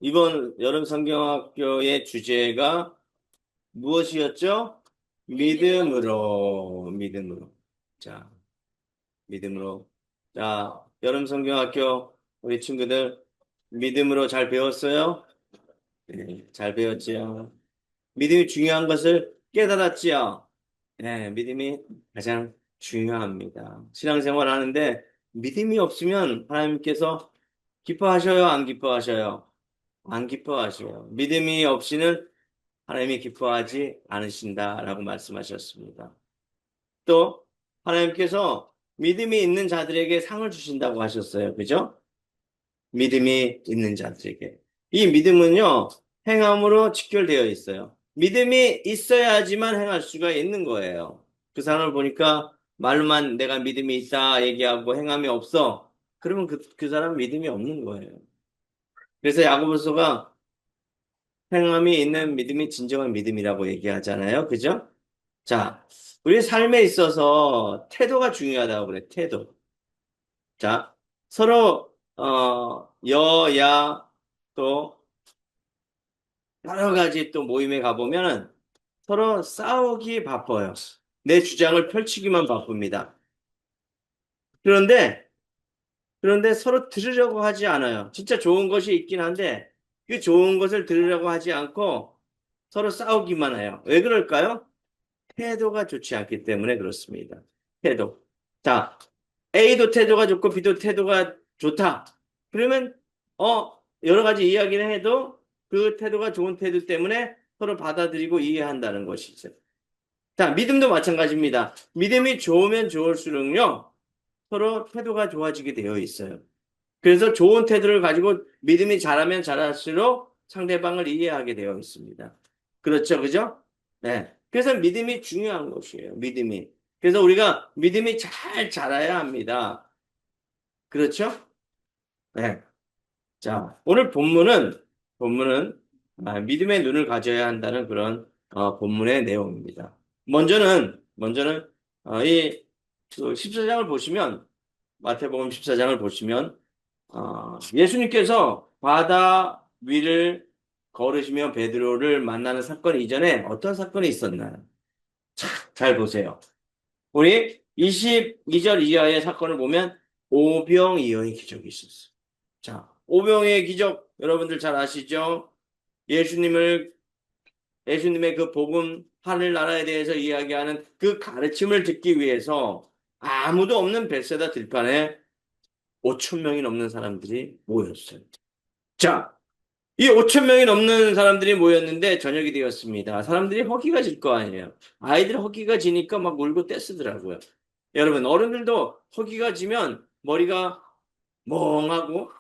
이번 여름 성경학교의 주제가 무엇이었죠? 믿음으로. 자, 믿음으로. 자, 여름 성경학교 우리 친구들 믿음으로 잘 배웠어요? 네, 잘 배웠지요. 믿음이 중요한 것을 깨달았지요. 네, 믿음이 가장 중요합니다. 신앙생활 하는데 믿음이 없으면 하나님께서 기뻐하셔요? 안 기뻐하셔요? 안 기뻐하셔요. 믿음이 없이는 하나님이 기뻐하지 않으신다라고 말씀하셨습니다. 또 하나님께서 믿음이 있는 자들에게 상을 주신다고 하셨어요. 그죠? 믿음이 있는 자들에게. 이 믿음은요, 행함으로 직결되어 있어요. 믿음이 있어야지만 행할 수가 있는 거예요. 그 사람을 보니까 말로만 내가 믿음이 있다 얘기하고 행함이 없어. 그러면 그 사람은 믿음이 없는 거예요. 그래서 야고보서가 행함이 있는 믿음이 진정한 믿음이라고 얘기하잖아요. 그죠? 자, 우리 삶에 있어서 태도가 중요하다고 그래, 태도. 자, 서로, 여야, 또, 여러 가지 또 모임에 가보면 서로 싸우기 바빠요. 내 주장을 펼치기만 바쁩니다. 그런데, 그런데 서로 들으려고 하지 않아요. 진짜 좋은 것이 있긴 한데, 그 좋은 것을 들으려고 하지 않고 서로 싸우기만 해요. 왜 그럴까요? 태도가 좋지 않기 때문에 그렇습니다. 태도. 자, A도 태도가 좋고 B도 태도가 좋다. 그러면 여러 가지 이야기를 해도 그 태도가 좋은 태도 때문에 서로 받아들이고 이해한다는 것이죠. 자, 믿음도 마찬가지입니다. 믿음이 좋으면 좋을수록요, 서로 태도가 좋아지게 되어 있어요. 그래서 좋은 태도를 가지고 믿음이 잘하면 잘할수록 상대방을 이해하게 되어 있습니다. 그렇죠, 그죠? 네. 그래서 믿음이 중요한 것이에요. 믿음이. 그래서 우리가 믿음이 잘 자라야 합니다. 그렇죠? 네. 자, 오늘 본문은 믿음의 눈을 가져야 한다는 그런 본문의 내용입니다. 먼저는 이 14장을 보시면 마태복음 14장을 보시면 예수님께서 바다 위를 걸으시며 베드로를 만나는 사건 이전에 어떤 사건이 있었나요? 잘 보세요. 우리 22절 이하의 사건을 보면 오병이어의 기적이 있었어요. 자, 오병이어의 기적 여러분들 잘 아시죠? 예수님을 예수님의 그 복음 하늘나라에 대해서 이야기하는 그 가르침을 듣기 위해서 아무도 없는 벳세다 들판에 5천 명이 넘는 사람들이 모였어요. 자, 이 5천 명이 넘는 사람들이 모였는데 저녁이 되었습니다. 사람들이 허기가 질 거 아니에요. 아이들 허기가 지니까 막 울고 떼쓰더라고요. 여러분, 어른들도 허기가 지면 머리가 멍하고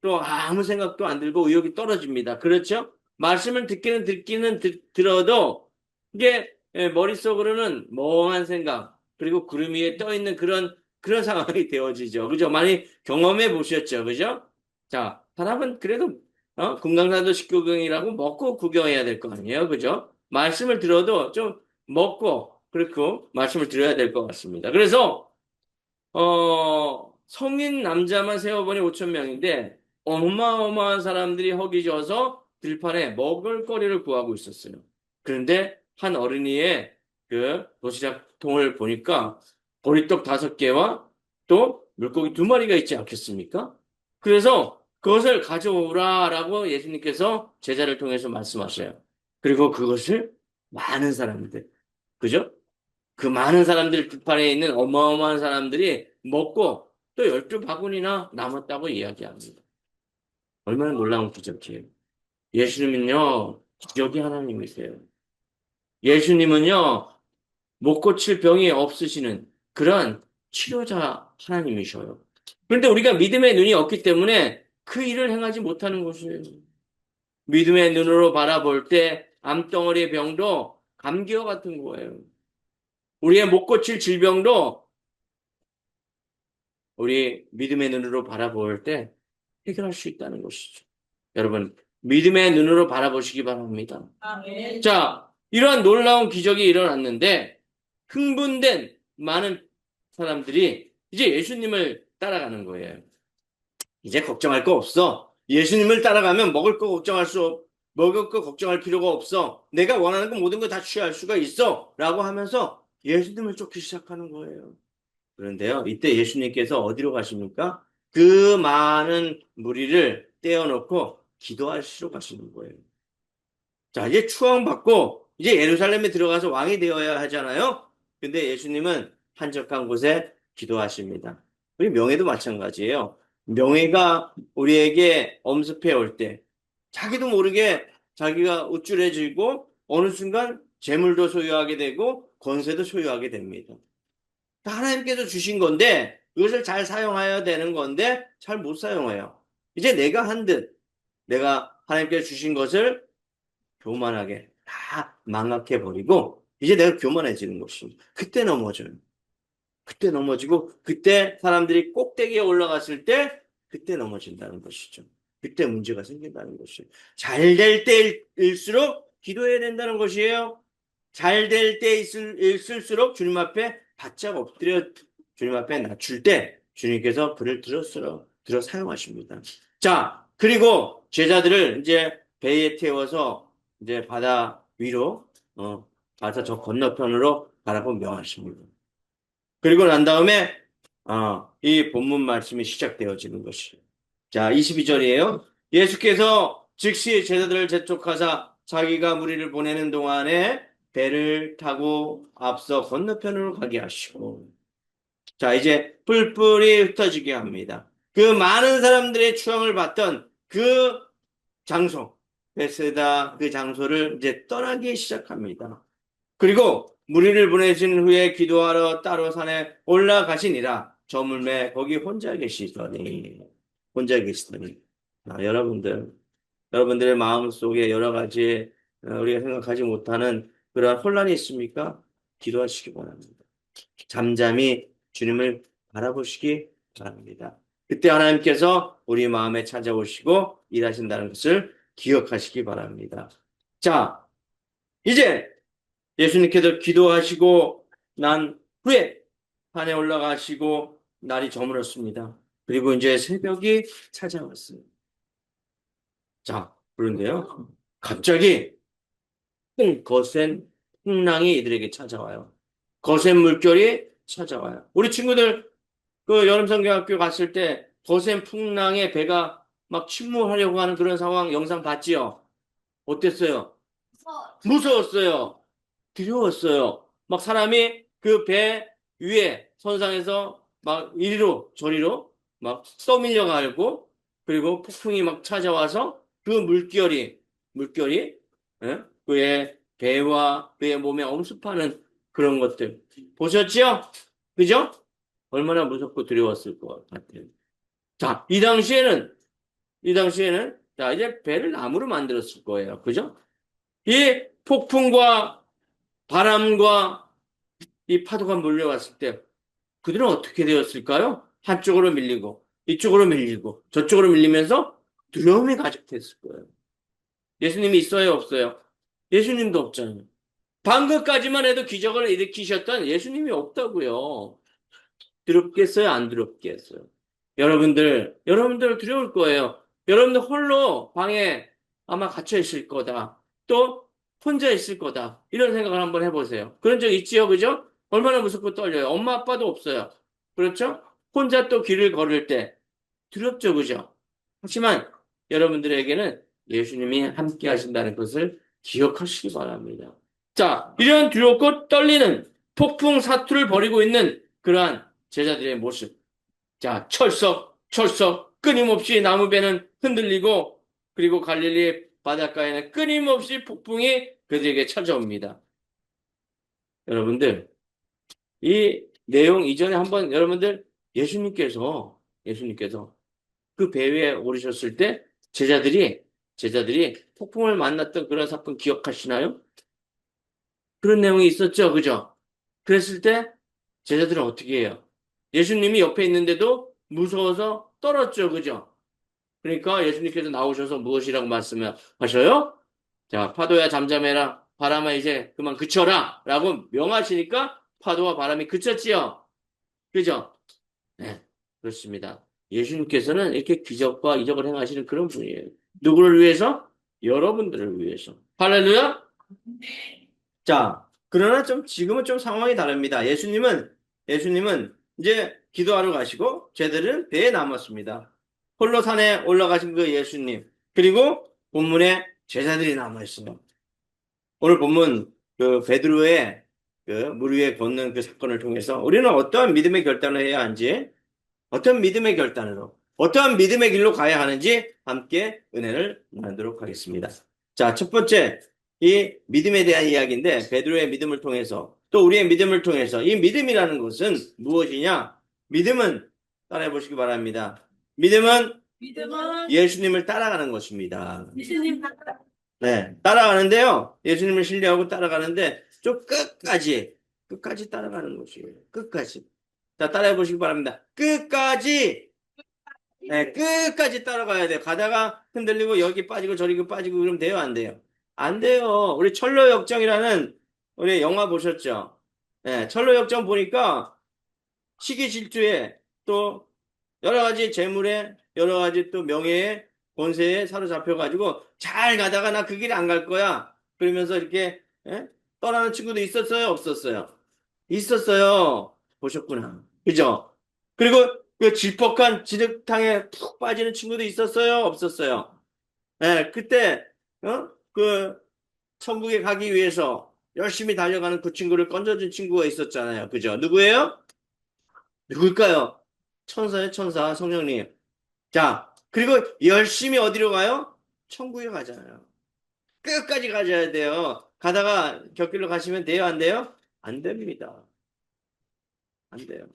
또 아무 생각도 안 들고 의욕이 떨어집니다. 그렇죠? 말씀을 듣기는 들어도 이게 머릿속으로는 멍한 생각 그리고 구름 위에 떠 있는 그런 상황이 되어지죠. 그죠? 많이 경험해 보셨죠. 그죠? 자, 사람은 그래도 금강산도 식구경이라고 먹고 구경해야 될 거 아니에요. 그죠? 말씀을 들어도 좀 먹고 그렇고 말씀을 들어야 될 것 같습니다. 그래서 성인 남자만 세어보니 5천 명인데 어마어마한 사람들이 허기져서 들판에 먹을거리를 구하고 있었어요. 그런데 한 어린이의 그 도시락통을 보니까 보리떡 5개와 또 물고기 2마리가 있지 않겠습니까? 그래서 그것을 가져오라라고 예수님께서 제자를 통해서 말씀하셔요. 그리고 그것을 많은 사람들, 그죠? 그 많은 사람들 들판에 있는 어마어마한 사람들이 먹고 또 12바구니나 남았다고 이야기합니다. 얼마나 놀라운 기적이에요. 예수님은요, 기적이 하나님이세요. 예수님은요, 못 고칠 병이 없으시는 그런 치료자 하나님이셔요. 그런데 우리가 믿음의 눈이 없기 때문에 그 일을 행하지 못하는 것이에요. 믿음의 눈으로 바라볼 때 암덩어리의 병도 감기와 같은 거예요. 우리의 못 고칠 질병도 우리 믿음의 눈으로 바라볼 때 해결할 수 있다는 것이죠. 여러분, 믿음의 눈으로 바라보시기 바랍니다. 아멘. 자, 이러한 놀라운 기적이 일어났는데 흥분된 많은 사람들이 이제 예수님을 따라가는 거예요. 이제 걱정할 거 없어. 예수님을 따라가면 먹을 거 걱정할 필요가 없어. 내가 원하는 거 모든 거 다 취할 수가 있어. 라고 하면서 예수님을 쫓기 시작하는 거예요. 그런데요, 이때 예수님께서 어디로 가십니까? 그 많은 무리를 떼어놓고 기도하시러 가시는 거예요. 자, 이제 추앙받고 이제 예루살렘에 들어가서 왕이 되어야 하잖아요. 근데 예수님은 한적한 곳에 기도하십니다. 우리 명예도 마찬가지예요. 명예가 우리에게 엄습해 올 때, 자기도 모르게 자기가 우쭐해지고 어느 순간 재물도 소유하게 되고 권세도 소유하게 됩니다. 다 하나님께서 주신 건데 이것을 잘 사용해야 되는 건데 잘 못 사용해요. 이제 내가 한 듯, 내가 하나님께서 주신 것을 교만하게 다 망각해 버리고 이제 내가 교만해지는 것입니다. 그때 넘어져요. 그때 넘어지고 그때 사람들이 꼭대기에 올라갔을 때 그때 넘어진다는 것이죠. 그때 문제가 생긴다는 것이에요. 잘 될 때일수록 기도해야 된다는 것이에요. 잘 될 때일수록 주님 앞에 바짝 엎드려 주님 앞에 낮출 때 주님께서 그를 들어 사용하십니다. 자, 그리고 제자들을 이제 배에 태워서 이제 바다 위로 바다 저 건너편으로 가라고 명하십니다. 그리고 난 다음에 이 본문 말씀이 시작되어지는 것이에요. 자, 22절이에요. 예수께서 즉시 제자들을 재촉하사 자기가 무리를 보내는 동안에 배를 타고 앞서 건너편으로 가게 하시고 자, 이제 뿔뿔이 흩어지게 합니다. 그 많은 사람들의 추앙을 받던 그 장소, 베세다 그 장소를 이제 떠나기 시작합니다. 그리고 무리를 보내신 후에 기도하러 따로 산에 올라가시니라. 저물매 거기 혼자 계시더니. 여러분들의 마음속에 여러 가지 우리가 생각하지 못하는 그러한 혼란이 있습니까? 기도하시기 바랍니다. 잠잠히 주님을 바라보시기 바랍니다. 그때 하나님께서 우리 마음에 찾아오시고 일하신다는 것을 기억하시기 바랍니다. 자, 이제 예수님께서 기도하시고 난 후에 산에 올라가시고 날이 저물었습니다. 그리고 이제 새벽이 찾아왔어요. 자, 그런데요. 갑자기 거센 풍랑이 이들에게 찾아와요. 거센 물결이 찾아와요. 우리 친구들 그 여름성경학교 갔을 때 거센 풍랑에 배가 막 침몰하려고 하는 그런 상황 영상 봤지요? 어땠어요? 무서웠어요. 두려웠어요. 막 사람이 그 배 위에 선상에서 막 이리로 저리로 막 떠밀려 가고 그리고 폭풍이 막 찾아와서 그 물결이 예? 그의 배와 그의 몸에 엄습하는 그런 것들 보셨죠? 그죠? 얼마나 무섭고 두려웠을 것 같아요. 자, 이 당시에는 자, 이제 배를 나무로 만들었을 거예요. 그죠? 이 폭풍과 바람과 이 파도가 몰려왔을 때 그들은 어떻게 되었을까요? 한쪽으로 밀리고 이쪽으로 밀리고 저쪽으로 밀리면서 두려움이 가득했을 거예요. 예수님이 있어요, 없어요? 예수님도 없잖아요. 방금까지만 해도 기적을 일으키셨던 예수님이 없다고요. 두렵겠어요, 안 두렵겠어요? 여러분들 두려울 거예요. 여러분들 홀로 방에 아마 갇혀 있을 거다. 또 혼자 있을 거다. 이런 생각을 한번 해보세요. 그런 적 있지요, 그죠? 얼마나 무섭고 떨려요. 엄마 아빠도 없어요. 그렇죠? 혼자 또 길을 걸을 때 두렵죠, 그죠? 하지만 여러분들에게는 예수님이 함께 하신다는 것을 기억하시기 바랍니다. 자, 이런 두렵고 떨리는 폭풍 사투를 벌이고 있는 그러한 제자들의 모습. 자, 철썩, 끊임없이 나무배는 흔들리고, 그리고 갈릴리 바닷가에는 끊임없이 폭풍이 그들에게 찾아옵니다. 여러분들, 이 내용 이전에 한번 여러분들 예수님께서 그 배 위에 오르셨을 때 제자들이 폭풍을 만났던 그런 사건 기억하시나요? 그런 내용이 있었죠, 그죠? 그랬을 때 제자들은 어떻게 해요? 예수님이 옆에 있는데도 무서워서 떨었죠, 그죠? 그러니까 예수님께서 나오셔서 무엇이라고 말씀하셔요? 자, 파도야 잠잠해라. 바람아 이제 그만 그쳐라. 라고 명하시니까 파도와 바람이 그쳤지요. 그죠? 네, 그렇습니다. 예수님께서는 이렇게 기적과 이적을 행하시는 그런 분이에요. 누구를 위해서? 여러분들을 위해서. 할렐루야? 자, 그러나 좀 지금은 좀 상황이 다릅니다. 예수님은 이제 기도하러 가시고 제자들은 배에 남았습니다. 홀로 산에 올라가신 그 예수님 그리고 본문에 제자들이 남아 있어요. 오늘 본문 그 베드로의 그 물 위에 걷는 그 사건을 통해서 우리는 어떠한 믿음의 결단을 해야 하는지, 어떤 믿음의 결단으로, 어떠한 믿음의 길로 가야 하는지 함께 은혜를 나누도록 하겠습니다. 자, 첫 번째, 이 믿음에 대한 이야기인데, 베드로의 믿음을 통해서, 또 우리의 믿음을 통해서, 이 믿음이라는 것은 무엇이냐? 믿음은, 따라해 보시기 바랍니다. 믿음은 예수님을 따라가는 것입니다. 네, 따라가는데요. 예수님을 신뢰하고 따라가는데, 좀 끝까지 따라가는 것이에요. 끝까지. 자, 따라해 보시기 바랍니다. 끝까지, 네, 끝까지 따라가야 돼요. 가다가 흔들리고 여기 빠지고 저기 빠지고 그러면 돼요, 안 돼요? 안 돼요. 우리 철로역정이라는 우리 영화 보셨죠? 네, 철로역정 보니까 시기 질투에 또 여러 가지 재물에 여러 가지 또 명예에 권세에 사로잡혀가지고 잘 가다가 나 그 길 안 갈 거야. 그러면서 이렇게 떠나는 친구도 있었어요? 없었어요? 있었어요. 보셨구나. 그죠? 그리고 그 질퍽한 지륵탕에 푹 빠지는 친구도 있었어요? 없었어요? 그때 그 천국에 가기 위해서 열심히 달려가는 그 친구를 건져준 친구가 있었잖아요. 그죠? 누구예요? 누굴까요? 천사의 천사, 성령님. 자, 그리고 열심히 어디로 가요? 천국에 가잖아요. 끝까지 가셔야 돼요. 가다가 곁길로 가시면 돼요? 안 돼요? 안 됩니다. 안 돼요.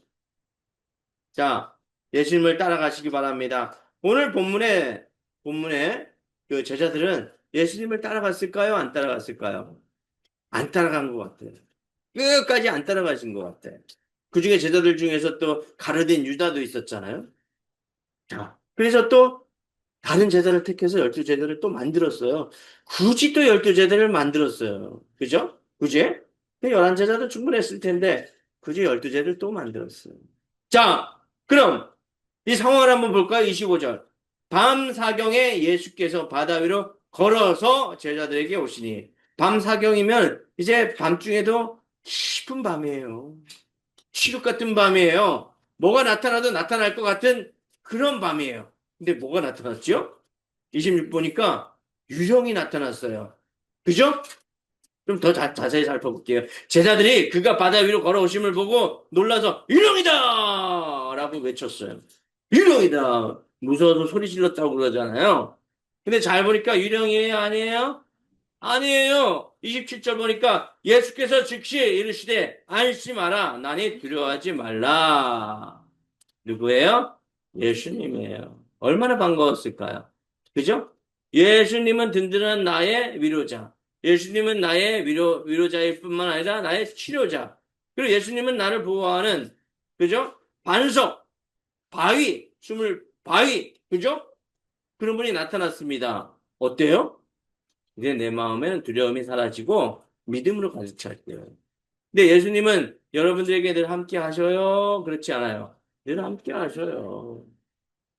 자, 예수님을 따라가시기 바랍니다. 오늘 본문에 그 제자들은 예수님을 따라갔을까요? 안 따라갔을까요? 안 따라간 것 같아요. 끝까지 안 따라가신 것 같아요. 그 중에 제자들 중에서 또 가르딘 유다도 있었잖아요. 자, 그래서 또 다른 제자를 택해서 12제자를 또 만들었어요. 굳이 또 12제자를 만들었어요. 그죠? 굳이? 11제자도 충분했을 텐데, 굳이 12제자를 또 만들었어요. 자, 그럼 이 상황을 한번 볼까요? 25절. 밤 사경에 예수께서 바다 위로 걸어서 제자들에게 오시니, 밤 사경이면 이제 밤중에도 깊은 밤이에요. 칠흑 같은 밤이에요. 뭐가 나타나도 나타날 것 같은 그런 밤이에요. 근데 뭐가 나타났죠? 26 보니까 유령이 나타났어요. 그죠? 좀 더 자세히 살펴볼게요. 제자들이 그가 바다 위로 걸어오심을 보고 놀라서 유령이다! 라고 외쳤어요. 유령이다! 무서워서 소리 질렀다고 그러잖아요. 근데 잘 보니까 유령이에요? 아니에요? 아니에요. 27절 보니까 예수께서 즉시 이르시되 안심하라. 나니 두려워하지 말라. 누구예요? 예수님이에요. 얼마나 반가웠을까요? 그죠? 예수님은 든든한 나의 위로자. 예수님은 나의 위로자일 뿐만 아니라 나의 치료자. 그리고 예수님은 나를 보호하는, 그죠? 반석, 바위, 숨을 바위, 그죠? 그런 분이 나타났습니다. 어때요? 이제 내 마음에는 두려움이 사라지고 믿음으로 가득 찰 때요. 근데 예수님은 여러분들에게 늘 함께 하셔요? 그렇지 않아요? 늘 함께 하셔요.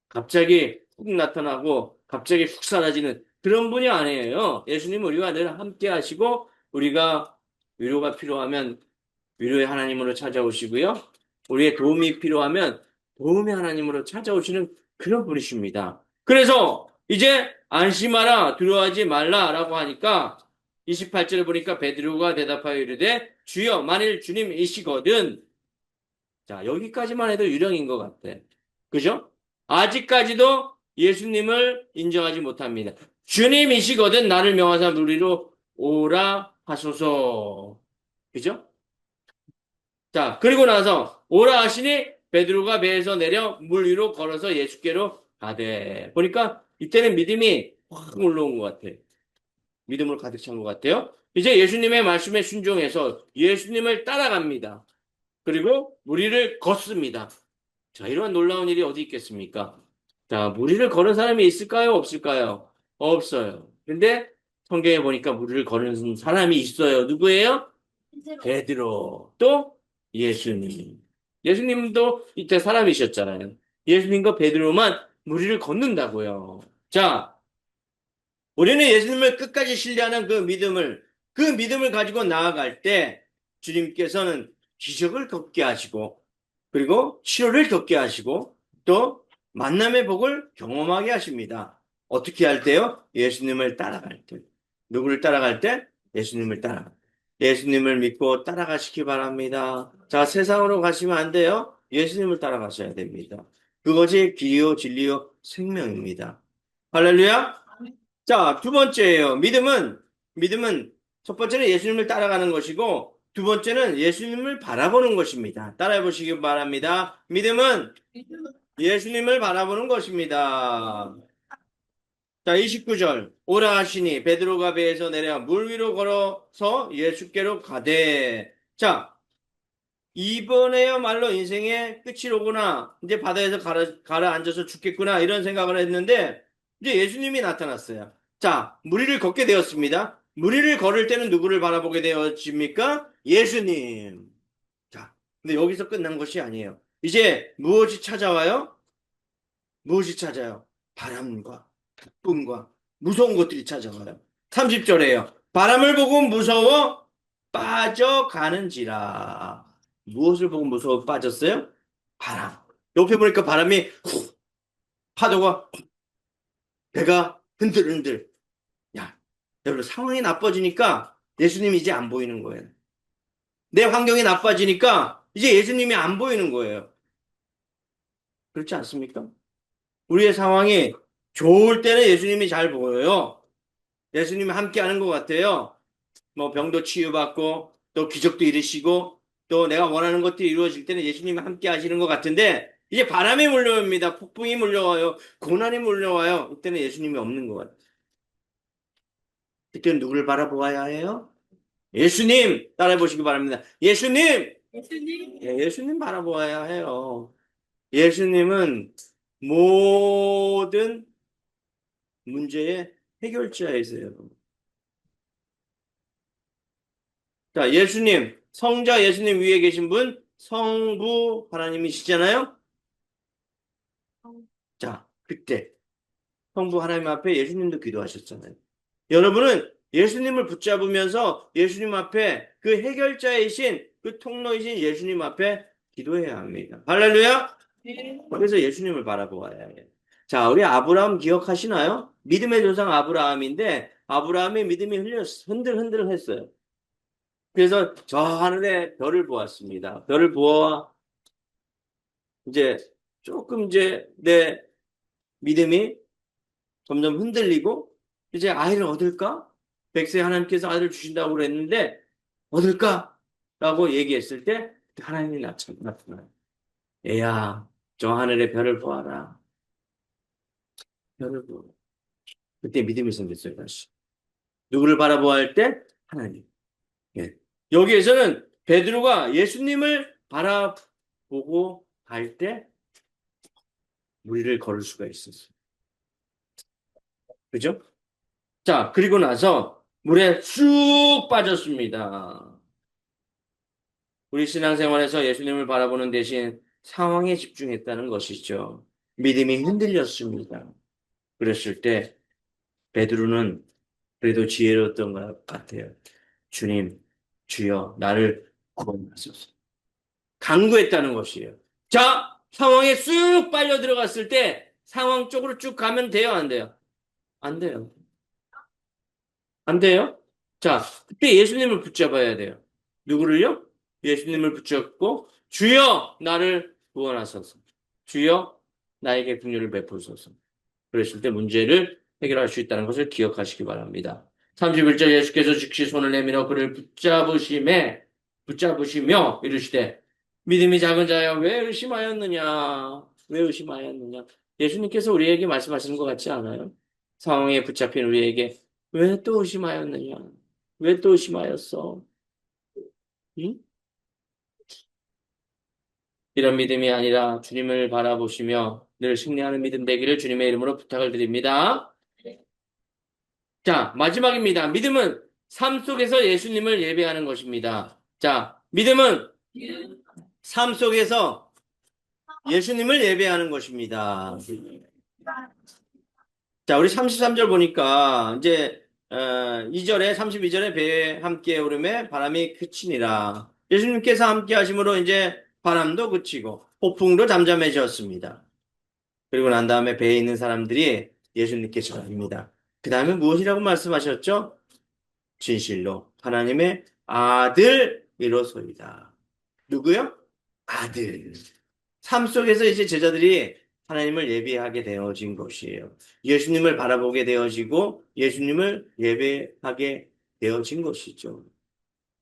갑자기 훅 나타나고 갑자기 훅 사라지는 그런 분이 아니에요. 예수님은 우리가 늘 함께 하시고 우리가 위로가 필요하면 위로의 하나님으로 찾아오시고요. 우리의 도움이 필요하면 도움의 하나님으로 찾아오시는 그런 분이십니다. 그래서 이제 안심하라 두려워하지 말라라고 하니까 28절을 보니까 베드로가 대답하여 이르되 주여 만일 주님이시거든. 자, 여기까지만 해도 유령인 것 같아. 그죠? 아직까지도 예수님을 인정하지 못합니다. 주님이시거든 나를 명하사 물 위로 오라 하소서. 그죠? 자, 그리고 나서 오라 하시니 베드로가 배에서 내려 물 위로 걸어서 예수께로 가되. 보니까 이때는 믿음이 확 올라온 것 같아. 믿음으로 가득 찬 것 같아요. 이제 예수님의 말씀에 순종해서 예수님을 따라갑니다. 그리고 무리를 걷습니다. 자, 이러한 놀라운 일이 어디 있겠습니까? 자, 무리를 걸은 사람이 있을까요? 없을까요? 없어요. 근데 성경에 보니까 무리를 걸은 사람이 있어요. 누구예요? 베드로. 또 예수님. 예수님도 이때 사람이셨잖아요. 예수님과 베드로만 무리를 걷는다고요. 자, 우리는 예수님을 끝까지 신뢰하는 그 믿음을 가지고 나아갈 때 주님께서는 기적을 겪게 하시고, 그리고 치료를 겪게 하시고, 또 만남의 복을 경험하게 하십니다. 어떻게 할 때요? 예수님을 따라갈 때. 누구를 따라갈 때? 예수님을 따라갈 때. 예수님을 믿고 따라가시기 바랍니다. 자, 세상으로 가시면 안 돼요. 예수님을 따라가셔야 됩니다. 그것이 길이요, 진리요, 생명입니다. 할렐루야! 자, 두 번째예요. 믿음은 첫 번째는 예수님을 따라가는 것이고, 두 번째는 예수님을 바라보는 것입니다. 따라해 보시기 바랍니다. 믿음은 예수님을 바라보는 것입니다. 자, 29절. 오라 하시니 베드로가 배에서 내려 물 위로 걸어서 예수께로 가되. 자, 이번에야말로 인생의 끝이 오구나. 이제 바다에서 가라앉아서 죽겠구나. 이런 생각을 했는데, 이제 예수님이 나타났어요. 자, 무리를 걷게 되었습니다. 무리를 걸을 때는 누구를 바라보게 되었습니까? 예수님. 자, 근데 여기서 끝난 것이 아니에요. 이제 무엇이 찾아와요? 무엇이 찾아요? 바람과 북풍과 무서운 것들이 찾아와요. 30절에요. 바람을 보고 무서워 빠져가는지라. 무엇을 보고 무서워 빠졌어요? 바람. 옆에 보니까 바람이 훅, 파도가 훅, 배가 흔들흔들. 야, 여러분 상황이 나빠지니까 예수님이 이제 안 보이는 거예요. 내 환경이 나빠지니까 이제 예수님이 안 보이는 거예요. 그렇지 않습니까? 우리의 상황이 좋을 때는 예수님이 잘 보여요. 예수님이 함께 하는 것 같아요. 뭐 병도 치유받고 또 기적도 이루시고 또 내가 원하는 것들이 이루어질 때는 예수님이 함께 하시는 것 같은데 이제 바람이 몰려옵니다. 폭풍이 몰려와요. 고난이 몰려와요. 이때는 예수님이 없는 것 같아요. 그때는 누구를 바라보아야 해요? 예수님 따라해 보시기 바랍니다. 예수님! 예, 예수님 바라보아야 해요. 예수님은 모든 문제의 해결자이세요. 자, 예수님, 성자 예수님 위에 계신 분, 성부 하나님이시잖아요? 자, 그때 성부 하나님 앞에 예수님도 기도하셨잖아요. 여러분은 예수님을 붙잡으면서 예수님 앞에 그 해결자이신 그 통로이신 예수님 앞에 기도해야 합니다. 할렐루야! 그래서 예수님을 바라보아야 해요. 자, 우리 아브라함 기억하시나요? 믿음의 조상 아브라함인데 아브라함의 믿음이 흔들흔들 했어요. 그래서 저 하늘에 별을 보았습니다. 별을 보아 이제 조금 이제 내 믿음이 점점 흔들리고 이제 아이를 얻을까? 백세 하나님께서 아이를 주신다고 그랬는데 얻을까? 라고 얘기했을 때 하나님이 나타나요. 얘야, 저 하늘의 별을 보아라. 별을 보아. 그때 믿음이 생겼어요, 다시. 누구를 바라보아 할 때? 하나님. 예. 여기에서는 베드로가 예수님을 바라보고 갈 때 무리를 걸을 수가 있었어요. 그죠? 자, 그리고 나서 물에 쑥 빠졌습니다. 우리 신앙생활에서 예수님을 바라보는 대신 상황에 집중했다는 것이죠. 믿음이 흔들렸습니다. 그랬을 때 베드로는 그래도 지혜로웠던 것 같아요. 주님, 주여, 나를 구원하소서. 간구했다는 것이에요. 자, 상황에 쑥 빨려 들어갔을 때 상황 쪽으로 쭉 가면 돼요, 안 돼요? 안 돼요. 안 돼요? 자, 그때 예수님을 붙잡아야 돼요. 누구를요? 예수님을 붙잡고 주여 나를 구원하소서. 주여 나에게 긍휼을 베푸소서. 그랬을 때 문제를 해결할 수 있다는 것을 기억하시기 바랍니다. 31절 예수께서 즉시 손을 내밀어 그를 붙잡으시며 이르시되 믿음이 작은 자여 왜 의심하였느냐? 왜 의심하였느냐? 예수님께서 우리에게 말씀하시는 것 같지 않아요? 상황에 붙잡힌 우리에게 왜 또 의심하였느냐? 왜 또 의심하였어? 응? 이런 믿음이 아니라 주님을 바라보시며 늘 승리하는 믿음 되기를 주님의 이름으로 부탁을 드립니다. 자, 마지막입니다. 믿음은 삶 속에서 예수님을 예배하는 것입니다. 자, 믿음은 삶 속에서 예수님을 예배하는 것입니다. 자, 우리 33절 보니까 이제 2절에 32절에 배에 함께 오름에 바람이 그치니라. 예수님께서 함께 하심으로 이제 바람도 그치고 폭풍도 잠잠해졌습니다. 그리고 난 다음에 배에 있는 사람들이 예수님께 절합니다. 그 다음에 무엇이라고 말씀하셨죠? 진실로 하나님의 아들이로소이다. 누구요? 아들. 삶 속에서 이제 제자들이 하나님을 예배하게 되어진 것이에요. 예수님을 바라보게 되어지고 예수님을 예배하게 되어진 것이죠.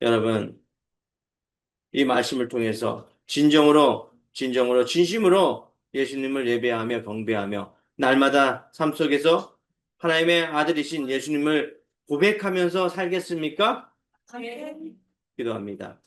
여러분, 이 말씀을 통해서 진정으로, 진심으로 예수님을 예배하며 경배하며 날마다 삶 속에서 하나님의 아들이신 예수님을 고백하면서 살겠습니까? 기도합니다.